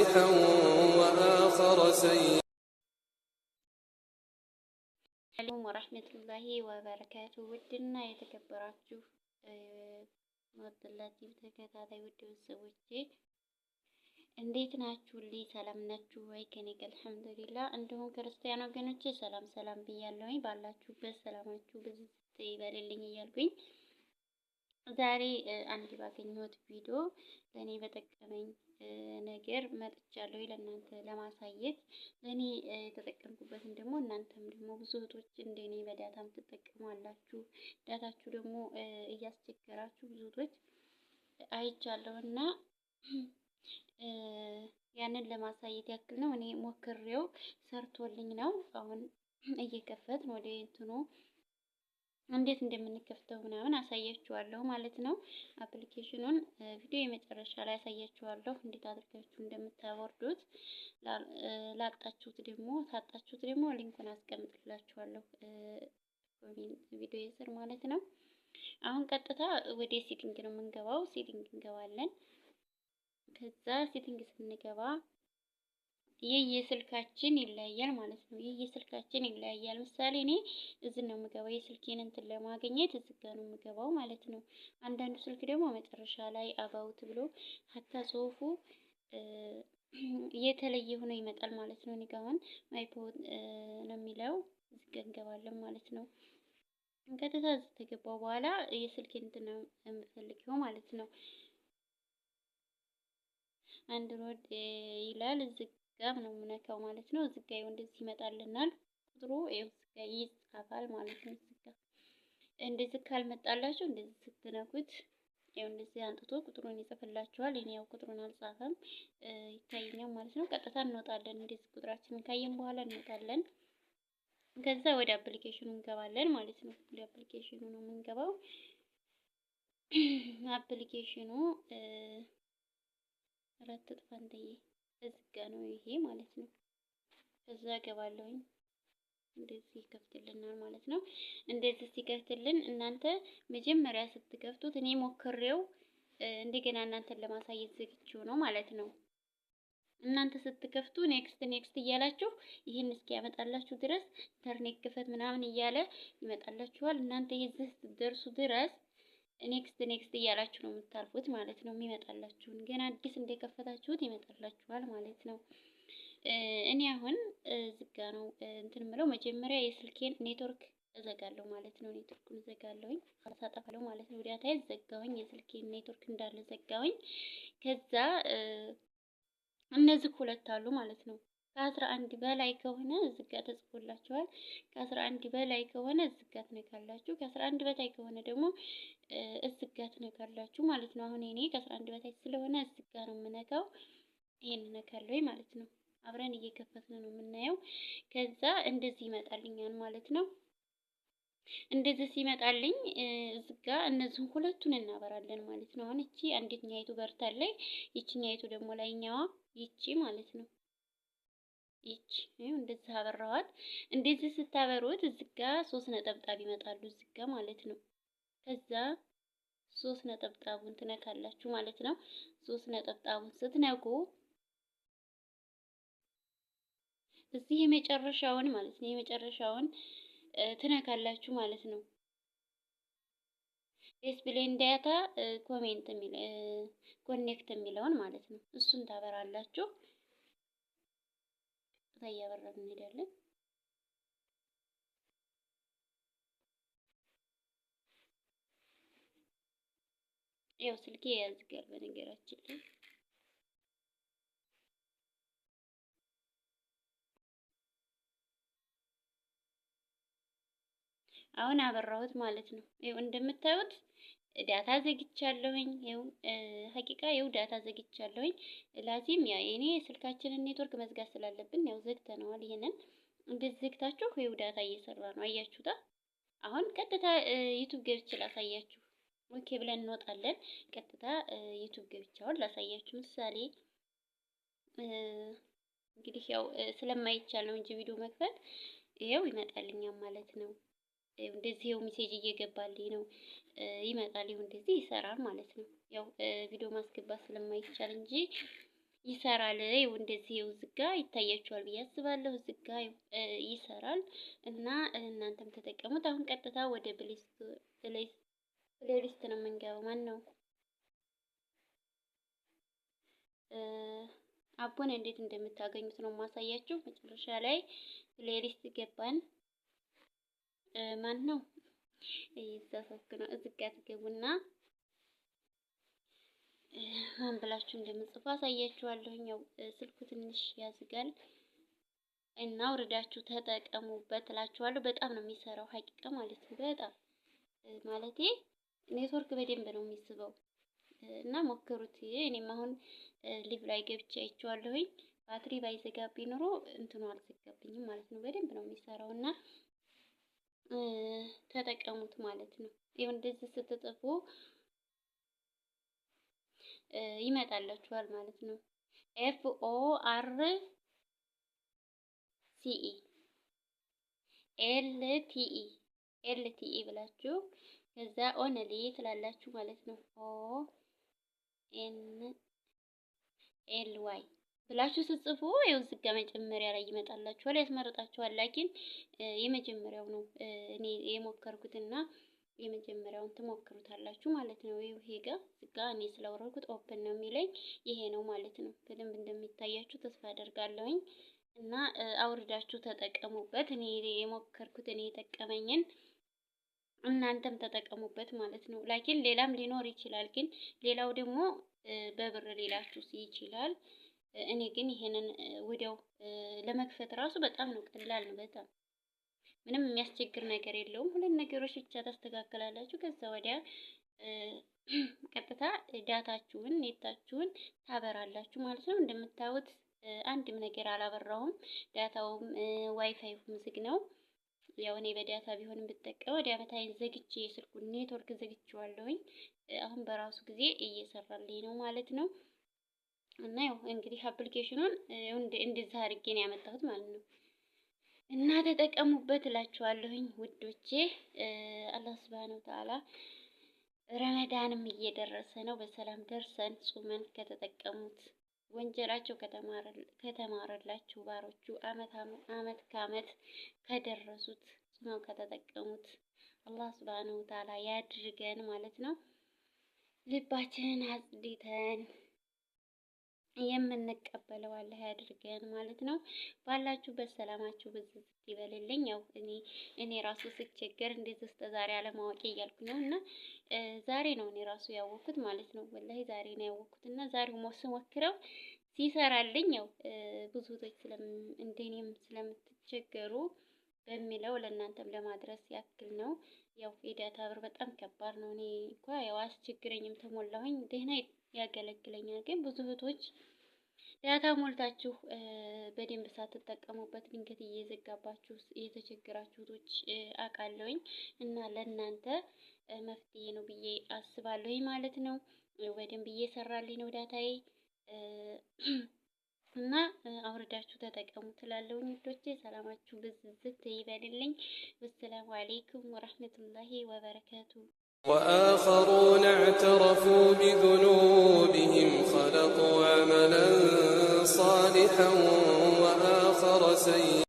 صالحا وآخر سيئا. አለይኩም ወራህመቱላሂ ወበረካቱ። ውድና የተከበራችሁ ወጥላችሁ ተከታታይ ውድ ቤተሰቦቼ እንዴት ናችሁልኝ? ሰላም ናችሁ ወይ? ከኔ ጋር አልሐምዱሊላህ። እንዲሁም ክርስቲያን ወገኖቼ ሰላም ሰላም ብያለሁኝ። ባላችሁበት ሰላማችሁ ብዙ ይበልልኝ እያልኩኝ ዛሬ አንድ ባገኘሁት ቪዲዮ ለኔ በጠቀመኝ ነገር መጥቻለሁ ለእናንተ ለማሳየት። ለኔ የተጠቀምኩበትን ደግሞ እናንተም ደግሞ ብዙ እህቶች እንደኔ በዳታም ትጠቀሙ አላችሁ። ዳታችሁ ደግሞ እያስቸገራችሁ ብዙ እህቶች አይቻለሁና ያንን ለማሳየት ያክል ነው። እኔ ሞክሬው ሰርቶልኝ ነው። አሁን እየከፈትን ወደ እንትኑ እንዴት እንደምንከፍተው ምናምን አሳያችኋለሁ ማለት ነው። አፕሊኬሽኑን ቪዲዮ የመጨረሻ ላይ አሳያችኋለሁ እንዴት አድርጋችሁ እንደምታወርዱት። ላጣችሁት ደግሞ ታጣችሁት ደግሞ ሊንኩን አስቀምጥላችኋለሁ ቪዲዮ ስር ማለት ነው። አሁን ቀጥታ ወደ ሴቲንግ ነው የምንገባው። ሴቲንግ እንገባለን። ከዛ ሴቲንግ ስንገባ የስልካችን ይለያያል ማለት ነው። የስልካችን ይለያያል። ምሳሌ እኔ እዚህ ነው የምገባው። የስልኬን እንትን ለማግኘት እዚህ ጋር ነው የምገባው ማለት ነው። አንዳንዱ ስልክ ደግሞ መጨረሻ ላይ አባውት ብሎ ሀታ ጽሁፉ የተለየ ሆኖ ይመጣል ማለት ነው። እኔ ጋር አሁን ማይፖድ ነው የሚለው። እዚህ ጋር እንገባለን ማለት ነው። ቀጥታ እዚህ ተገባው በኋላ የስልኬን እንትን ነው የምፈልገው ማለት ነው። አንድሮይድ ይላል እዚህ ጋር ነው የምነካው ማለት ነው። እዚህ ጋር እንደዚህ ይመጣልናል ቁጥሩ እዚህ ጋር ይጻፋል ማለት ነው። እዚህ ጋር እንደዚህ ካልመጣላችሁ እንደዚህ ስትነኩት እንደዚህ አንጥቶ ቁጥሩን ይጽፍላችኋል። እኔ ያው ቁጥሩን አልጻፈም ይታየኛል ማለት ነው። ቀጥታ እንወጣለን። እንደዚህ ቁጥራችንን ካየን በኋላ እንወጣለን። ከዛ ወደ አፕሊኬሽኑ እንገባለን ማለት ነው። ወደ አፕሊኬሽኑ ነው የምንገባው። አፕሊኬሽኑ አራት ጥፋንተዬ እዚህ ጋር ነው ይሄ ማለት ነው። ከዛ ገባለሁኝ። እንደዚህ ይከፍትልናል ማለት ነው። እንደዚህ ሲከፍትልን እናንተ መጀመሪያ ስትከፍቱት እኔ ሞክሬው እንደገና እናንተን ለማሳየት ዝግጁ ነው ማለት ነው። እናንተ ስትከፍቱ ኔክስት ኔክስት እያላችሁ ይሄን እስኪያመጣላችሁ ድረስ ኢንተርኔት ክፈት ምናምን እያለ ይመጣላችኋል። እናንተ የዚህ ስትደርሱ ድረስ ኔክስት ኔክስት እያላችሁ ነው የምታልፉት ማለት ነው። የሚመጣላችሁን ገና አዲስ እንደከፈታችሁት ይመጣላችኋል ማለት ነው። እኔ አሁን ዝጋ ነው እንትን ምለው መጀመሪያ የስልኬን ኔትወርክ እዘጋለሁ ማለት ነው። ኔትወርኩን እዘጋለሁኝ አሳጠፋለሁ ማለት ነው። ዳታዬ ዘጋሁኝ፣ የስልኬን ኔትወርክ እንዳለ ዘጋሁኝ። ከዛ እነዚህ ሁለት አሉ ማለት ነው። ከ11 በላይ ከሆነ እዚህ ጋር ተጽፎላችኋል። ከ11 በላይ ከሆነ እዚህ ጋር ትነካላችሁ። ከ11 በታይ ከሆነ ደግሞ እዚህ ጋር ትነካላችሁ ማለት ነው። አሁን እኔ ከ11 በታይ ስለሆነ እዚህ ጋር ነው የምነካው። ይሄን እነካለሁ ማለት ነው። አብረን እየከፈትን ነው የምናየው። ከዛ እንደዚህ ይመጣልኛል ማለት ነው። እንደዚህ ሲመጣልኝ እዚህ ጋር እነዚህን ሁለቱን እናበራለን ማለት ነው። አሁን እቺ አንደኛይቱ በርታለች፣ ይቺኛይቱ ደግሞ ላይኛዋ ይቺ ማለት ነው። ይቺ እንደዚህ አበራዋት። እንደዚህ ስታበሩት እዚህ ጋር 3 ነጠብጣብ ይመጣሉ እዚህ ጋር ማለት ነው። ከዛ 3 ነጠብጣቡን ትነካላችሁ ማለት ነው። 3 ነጠብጣቡን ስትነኩ እዚህ የመጨረሻውን ማለት ነው የመጨረሻውን ትነካላችሁ ማለት ነው። ዲስፕሌይ ዳታ ኮኔክት የሚለውን ማለት ነው። እሱን ታበራላችሁ። እያበራን እንሄዳለን። ያው ስልኬ ያዝጋል በነገራችን ላይ አሁን አበራሁት ማለት ነው። ይኸው እንደምታዩት ዳታ ዘግቻለሁኝ። ይኸው ሀቂቃ ይኸው ዳታ ዘግቻለሁኝ። ላዚም ያ የኔ ስልካችንን ኔትወርክ መዝጋት ስላለብን ያው ዘግተነዋል። ይሄንን እንደዚህ ዘግታችሁ ይኸው ዳታ እየሰራ ነው። አያችሁታ? አሁን ቀጥታ ዩቲዩብ ገብቼ ላሳያችሁ። ኦኬ ብለን እንወጣለን። ቀጥታ ዩቲዩብ ገብቻውን ላሳያችሁ። ምሳሌ እንግዲህ ያው ስለማይቻል ነው እንጂ ቪዲዮ መክፈት ይሄው ይመጣልኛል ማለት ነው። እንደዚህ ይሄው ሜሴጅ እየገባልኝ ነው ይመጣል። ይሄው እንደዚህ ይሰራል ማለት ነው። ያው ቪዲዮ ማስገባት ስለማይቻል እንጂ ይሰራል። ይኸው እንደዚህ ይኸው እዚህ ጋ ይታያችኋል ብዬ አስባለሁ። እዚህ ጋ ይሰራል እና እናንተም ተጠቀሙት። አሁን ቀጥታ ወደ ፕሌሊስት ነው የምንገባው። ማን ነው አቦን እንዴት እንደምታገኙት ነው ማሳያችሁ። መጨረሻ ላይ ፕሌሊስት ገባን። ማን ነው ይዛፈክ ነው እዚህ ጋ ትገቡና ማን ብላችሁ እንደምጽፉ አሳያችኋለሁ። ያው ስልኩ ትንሽ ያዝጋል እና አውርዳችሁ ተጠቀሙበት እላችኋለሁ። በጣም ነው የሚሰራው ሀቂቃ ማለት ነው። በጣም ማለቴ ኔትወርክ በደንብ ነው የሚስበው እና ሞክሩት። እኔም አሁን ሊቭ ላይ ገብቼ አይቼዋለሁኝ። ባትሪ ባይዘጋብኝ ኑሮ እንትኑ አልዘጋብኝም ማለት ነው። በደንብ ነው የሚሰራው እና ተጠቀሙት ማለት ነው። ይሄው እንደዚህ ስትጽፉ ይመጣላችኋል ማለት ነው። FORCE ብላችሁ ከዛ ኦንሊ ትላላችሁ ማለት ነው። ONLY ብላችሁ ስትጽፉ ይኸው እዚህ ጋር መጀመሪያ ላይ ይመጣላችኋል፣ ያስመርጣችኋል። ላኪን የመጀመሪያው ነው እኔ የሞከርኩትና የመጀመሪያውን ትሞክሩታላችሁ ማለት ነው። ይሄ ጋር እዚህ ጋር እኔ ስለወረድኩት ኦፕን ነው የሚለኝ ይሄ ነው ማለት ነው። በደንብ እንደሚታያችሁ ተስፋ አደርጋለሁኝ እና አውርዳችሁ ተጠቀሙበት። እኔ የሞከርኩት እኔ የጠቀመኝን እናንተም ተጠቀሙበት ማለት ነው። ላኪን ሌላም ሊኖር ይችላል፣ ግን ሌላው ደግሞ በብር ሌላችሁ ይችላል። እኔ ግን ይሄንን ወዲያው ለመክፈት ራሱ በጣም ነው ቀላል ነው። በጣም ምንም የሚያስቸግር ነገር የለውም። ሁለት ነገሮች ብቻ ታስተካክላላችሁ። ከዛ ወዲያ ቀጥታ ዳታችሁን ኔታችሁን ታበራላችሁ ማለት ነው። እንደምታዩት አንድም ነገር አላበራሁም። ዳታውም ዋይፋይም ዝግ ነው። ያው እኔ በዳታ ቢሆንም ብጠቀም ወዲያ በታይን ዘግቼ የስልኩን ኔትወርክ ዘግቼዋለሁኝ። አሁን በራሱ ጊዜ እየሰራልኝ ነው ማለት ነው። እና ያው እንግዲህ አፕሊኬሽኑን እንደዛ አድርጌ ነው ያመጣሁት ማለት ነው። እና ተጠቀሙበት እላችኋለሁኝ ውዶቼ። አላህ ሱብሃነሁ ወተዓላ ረመዳንም እየደረሰ ነው። በሰላም ደርሰን ጾመን ከተጠቀሙት ወንጀላቸው ከተማረላችሁ ባሮቹ አመት ከአመት ከደረሱት ጾመው ከተጠቀሙት አላህ ሱብሃነሁ ወተዓላ ያድርገን ማለት ነው። ልባችንን አጽድተን የምንቀበለው አላህ ያድርገን ማለት ነው። ባላችሁበት ሰላማችሁ በዝት ይበልልኝ። ያው እኔ ራሱ ስቸገር እንደዚህ እስከ ዛሬ አለማወቄ እያልኩ ነው እና ዛሬ ነው እኔ ራሱ ያወቅኩት ማለት ነው። ወላሂ ዛሬ ነው ያወቅኩት እና ዛሬው ስሞክረው ሲሰራልኝ ያው ብዙ እህቶች እንደኔም ስለምትቸገሩ በሚለው ለእናንተም ለማድረስ ያክል ነው። ያው የዳታ ብር በጣም ከባድ ነው። እኔ እንኳን ያው አስቸግረኝም ተሞላሁኝ ደህና ያገለግለኛል። ግን ብዙ እህቶች ዳታ ሞልታችሁ በደንብ ሳትጠቀሙበት ድንገት እየዘጋባችሁ የተቸገራችሁ እህቶች አውቃለሁኝ እና ለእናንተ መፍትሄ ነው ብዬ አስባለሁኝ ማለት ነው። በደንብ እየሰራልኝ ነው ዳታዬ እና አውርዳችሁ ተጠቀሙ ትላለሁኝ ውዶቼ። ሰላማችሁ ብዝዝት ይበልልኝ። ወሰላሙ አለይኩም ወራህመቱላሂ ወበረካቱ። وآخرون اعترفوا بذنوبهم خلقوا عملا صالحا وآخر سيئا